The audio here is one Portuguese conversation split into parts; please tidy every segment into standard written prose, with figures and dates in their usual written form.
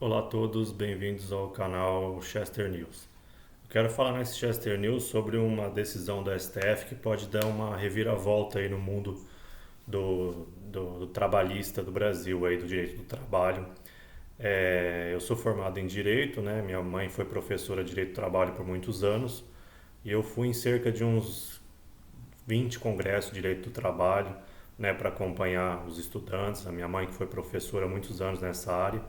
Olá a todos, bem-vindos ao canal Chester News. Eu quero falar nesse Chester News sobre uma decisão da STF que pode dar uma reviravolta aí no mundo do trabalhista do Brasil, aí, do direito do trabalho. Eu sou formado em Direito, né? Minha mãe foi professora de Direito do Trabalho por muitos anos e eu fui em cerca de uns 20 congressos de Direito do Trabalho, né, para acompanhar os estudantes. A minha mãe que foi professora há muitos anos nessa área.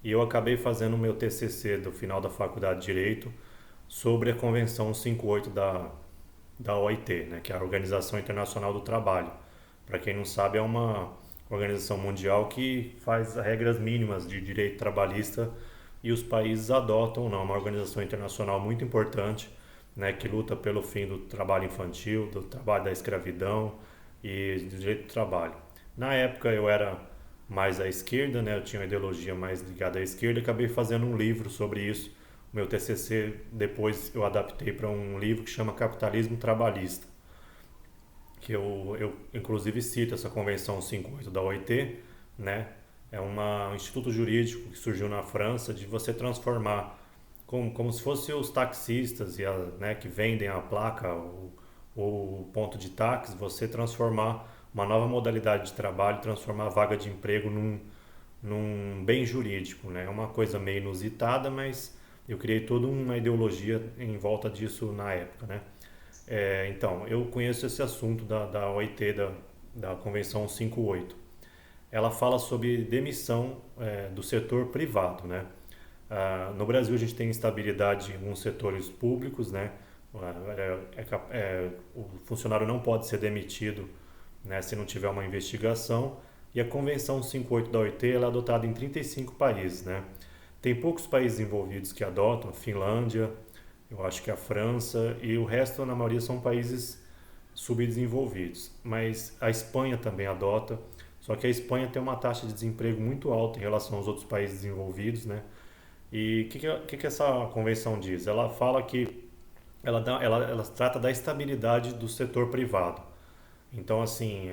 E eu acabei fazendo o meu TCC do final da Faculdade de Direito sobre a Convenção 58 da OIT, né, que é a Organização Internacional do Trabalho. Para quem não sabe, é uma organização mundial que faz regras mínimas de direito trabalhista e os países adotam ou não. É uma organização internacional muito importante, né, que luta pelo fim do trabalho infantil, do trabalho da escravidão e do direito do trabalho. Na época eu era mais à esquerda, né, eu tinha uma ideologia mais ligada à esquerda, acabei fazendo um livro sobre isso. O meu TCC depois eu adaptei para um livro que chama Capitalismo Trabalhista, que eu inclusive cito essa Convenção 58 da OIT, né? É um instituto jurídico que surgiu na França de você transformar como se fossem os taxistas né, que vendem a placa, o ponto de táxi, você transformar uma nova modalidade de trabalho, transformar a vaga de emprego num bem jurídico, né? É uma coisa meio inusitada, mas eu criei toda uma ideologia em volta disso na época, né? Então, eu conheço esse assunto da OIT, da Convenção 58. Ela fala sobre demissão do setor privado, né? No Brasil a gente tem instabilidade em alguns setores públicos, né? O funcionário não pode ser demitido, né, se não tiver uma investigação. E a Convenção 58 da OIT ela é adotada em 35 países, né? Tem poucos países envolvidos que adotam, a Finlândia, eu acho que a França e o resto, na maioria, são países subdesenvolvidos. Mas a Espanha também adota, só que a Espanha tem uma taxa de desemprego muito alta em relação aos outros países desenvolvidos, né? E o que essa convenção diz? Ela fala que ela trata da estabilidade do setor privado. Então, assim,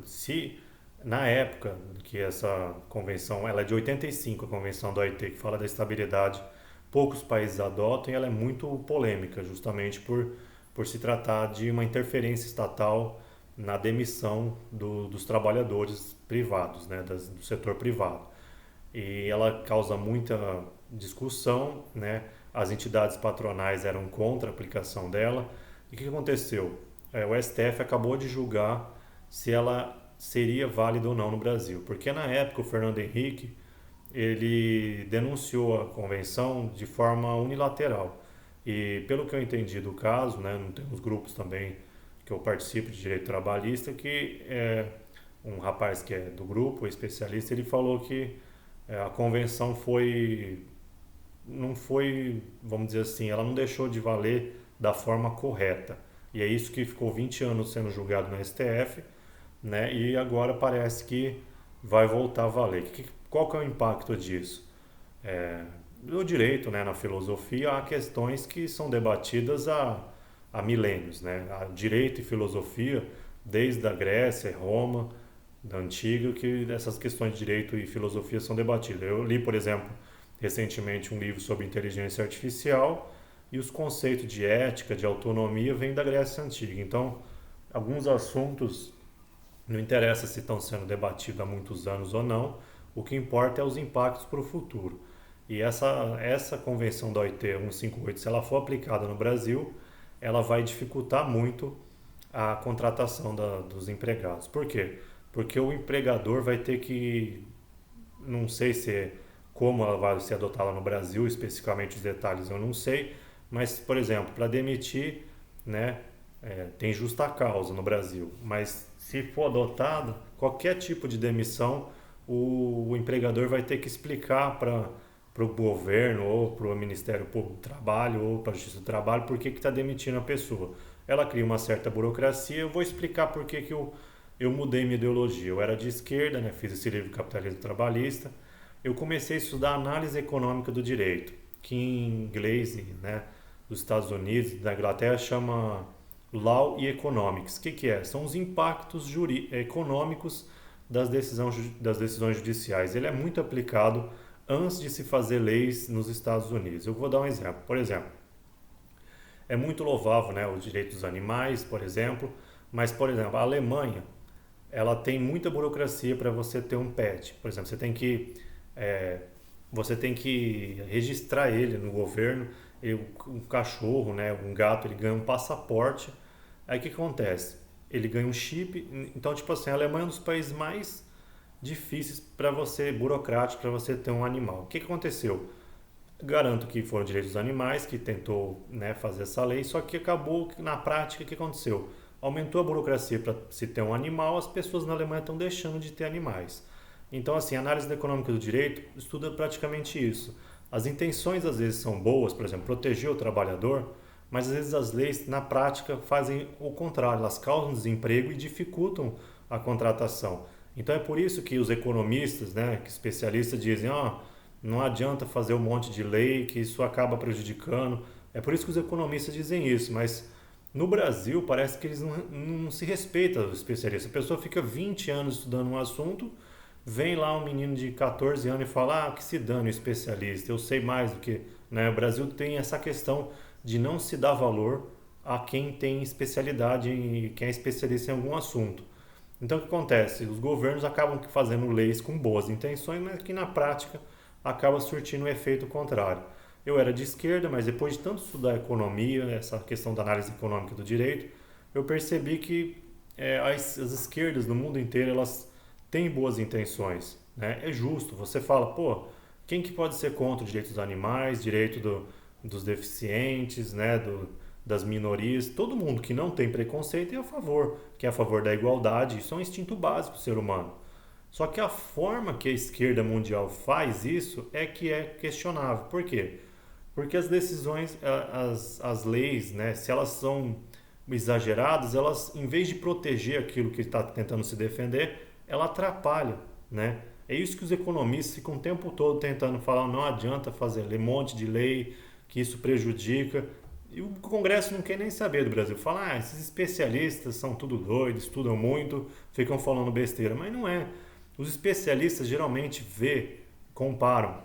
se na época que essa convenção, ela é de 85, a convenção da OIT, que fala da estabilidade, poucos países adotam e ela é muito polêmica, justamente por se tratar de uma interferência estatal na demissão dos trabalhadores privados, né, do setor privado. E ela causa muita discussão, né? As entidades patronais eram contra a aplicação dela. E o que aconteceu? O STF acabou de julgar se ela seria válida ou não no Brasil, porque na época o Fernando Henrique ele denunciou a convenção de forma unilateral. E pelo que eu entendi do caso, né, tem uns grupos também que eu participo de direito trabalhista que um rapaz que é do grupo, especialista, ele falou que a convenção não foi, vamos dizer assim, ela não deixou de valer da forma correta. E é isso que ficou 20 anos sendo julgado no STF, né? E agora parece que vai voltar a valer. Qual que é o impacto disso? No direito, né, na filosofia, há questões que são debatidas há milênios, né? Há direito e filosofia, desde a Grécia e Roma, da antiga, que essas questões de direito e filosofia são debatidas. Eu li, por exemplo, recentemente um livro sobre inteligência artificial e os conceitos de ética, de autonomia, vêm da Grécia Antiga. Então, alguns assuntos não interessa se estão sendo debatidos há muitos anos ou não, o que importa é os impactos para o futuro. E essa convenção da OIT 158, se ela for aplicada no Brasil, ela vai dificultar muito a contratação dos empregados. Por quê? Porque o empregador vai ter que, não sei se como ela vai ser adotada no Brasil, especificamente os detalhes eu não sei, mas, por exemplo, para demitir, né, tem justa causa no Brasil, mas se for adotada, qualquer tipo de demissão, o empregador vai ter que explicar para o governo ou para o Ministério Público do Trabalho ou para a Justiça do Trabalho por que está demitindo a pessoa. Ela cria uma certa burocracia. Eu vou explicar por que eu mudei minha ideologia. Eu era de esquerda, né? Fiz esse livro Capitalismo Trabalhista. Eu comecei a estudar análise econômica do direito, que em inglês, né, dos Estados Unidos, da Inglaterra, chama Law e Economics. O que é? São os impactos econômicos das decisões judiciais. Ele é muito aplicado antes de se fazer leis nos Estados Unidos. Eu vou dar um exemplo. Por exemplo, é muito louvável, né, os direitos dos animais, por exemplo, mas, por exemplo, a Alemanha, ela tem muita burocracia para você ter um pet. Por exemplo, é, você tem que registrar ele no governo, um cachorro, né, um gato, ele ganha um passaporte. Aí o que acontece? Ele ganha um chip. Então, tipo assim, a Alemanha é um dos países mais difíceis para você, burocrático, para você ter um animal. O que aconteceu? Garanto que foram direitos dos animais que tentou, né, fazer essa lei, só que acabou que na prática o que aconteceu? Aumentou a burocracia para se ter um animal, as pessoas na Alemanha estão deixando de ter animais. Então, assim, a análise econômica do direito estuda praticamente isso. As intenções às vezes são boas, por exemplo, proteger o trabalhador, mas às vezes as leis na prática fazem o contrário, elas causam desemprego e dificultam a contratação. Então é por isso que os economistas, né, que especialistas dizem, não adianta fazer um monte de lei, que isso acaba prejudicando. É por isso que os economistas dizem isso, mas no Brasil parece que eles não se respeitam os especialistas. A pessoa fica 20 anos estudando um assunto, vem lá um menino de 14 anos e fala, que se dane o especialista, eu sei mais do que... Né? O Brasil tem essa questão de não se dar valor a quem tem especialidade e quem é especialista em algum assunto. Então o que acontece? Os governos acabam fazendo leis com boas intenções, mas que na prática acaba surtindo um efeito contrário. Eu era de esquerda, mas depois de tanto estudar economia, essa questão da análise econômica do direito, eu percebi que as esquerdas no mundo inteiro elas têm boas intenções. Né? É justo, você fala, quem que pode ser contra o direito dos animais, dos deficientes, né? Das minorias? Todo mundo que não tem preconceito é a favor, que é a favor da igualdade, isso é um instinto básico do ser humano. Só que a forma que a esquerda mundial faz isso é que é questionável. Por quê? Porque as decisões, as leis, né, se elas são exageradas, elas, em vez de proteger aquilo que está tentando se defender, ela atrapalha, né? É isso que os economistas ficam o tempo todo tentando falar, não adianta fazer um monte de lei, que isso prejudica. E o Congresso não quer nem saber do Brasil. Fala, esses especialistas são tudo doidos, estudam muito, ficam falando besteira. Mas não é. Os especialistas geralmente comparam.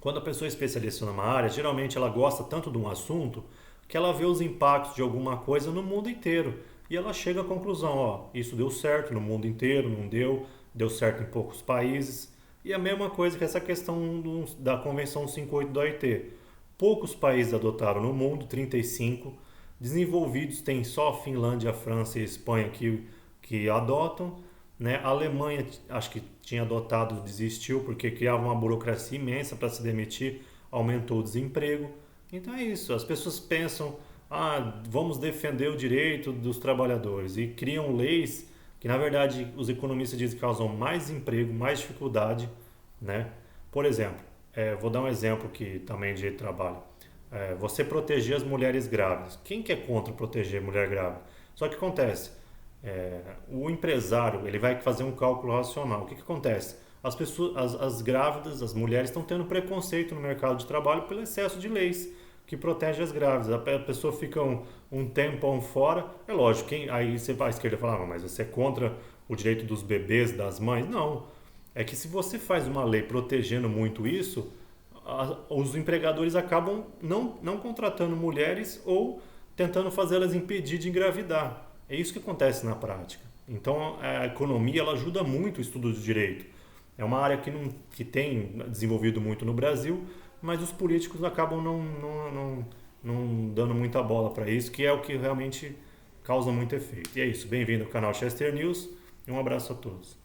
Quando a pessoa é especialista numa área, geralmente ela gosta tanto de um assunto que ela vê os impactos de alguma coisa no mundo inteiro. E ela chega à conclusão, isso deu certo no mundo inteiro, não deu certo em poucos países. E a mesma coisa que essa questão da Convenção 58 da OIT. Poucos países adotaram no mundo, 35. Desenvolvidos tem só a Finlândia, a França e a Espanha que adotam. Né? A Alemanha, acho que tinha adotado, desistiu, porque criava uma burocracia imensa para se demitir, aumentou o desemprego. Então é isso, as pessoas pensam, vamos defender o direito dos trabalhadores e criam leis que, na verdade, os economistas dizem que causam mais emprego, mais dificuldade. Né? Por exemplo, vou dar um exemplo que também de trabalho. Você proteger as mulheres grávidas. Quem que é contra proteger mulher grávida? Só que acontece, o empresário ele vai fazer um cálculo racional. O que acontece? As pessoas, as grávidas, as mulheres estão tendo preconceito no mercado de trabalho pelo excesso de leis que protegem as grávidas. A pessoa fica um tempão fora. É lógico, aí você vai à esquerda e fala, mas você é contra o direito dos bebês, das mães? Não. É que se você faz uma lei protegendo muito isso, os empregadores acabam não contratando mulheres ou tentando fazê-las impedir de engravidar. É isso que acontece na prática. Então a economia ela ajuda muito o estudo do direito. É uma área que tem desenvolvido muito no Brasil, mas os políticos acabam não dando muita bola para isso, que é o que realmente causa muito efeito. E é isso. Bem-vindo ao canal Chester News e um abraço a todos.